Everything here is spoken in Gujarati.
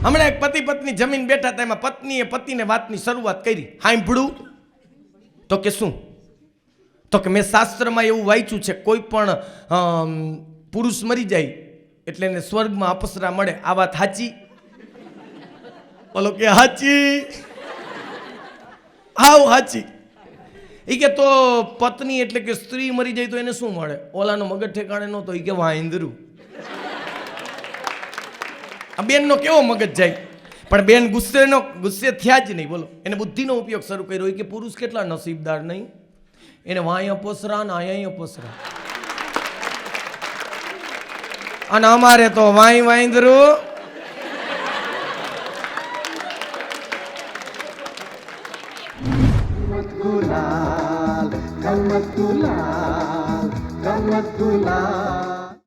હમણાં એક પતિ પત્ની જમીન બેઠા હતા, એમાં પત્નીએ પતિને વાતની શરૂઆત કરી. સાંભળું? તો કે શું? તો કે મેં શાસ્ત્રમાં એવું વાંચ્યું છે, કોઈ પણ પુરુષ મરી જાય એટલે એને સ્વર્ગમાં અપસરા મળે. આ વાત સાચી? બોલો કે સાચી? આવ સાચી. એ કે તો પત્ની એટલે કે સ્ત્રી મરી જાય તો એને શું મળે? ઓલાનો મગજ ઠેકાણે નહોતો. એ કે વાંદરું. આ બેનનો કેવો મગજ જાય, પણ બેન ગુસ્સે થયા જ નહીં. બોલો, એને બુદ્ધિનો ઉપયોગ શરૂ કર્યો. કે પુરુષ કેટલા નસીબદાર નહીં, એને વાંય અપસરા ને આયા અપસરા, અને અમારે તો વાંદરું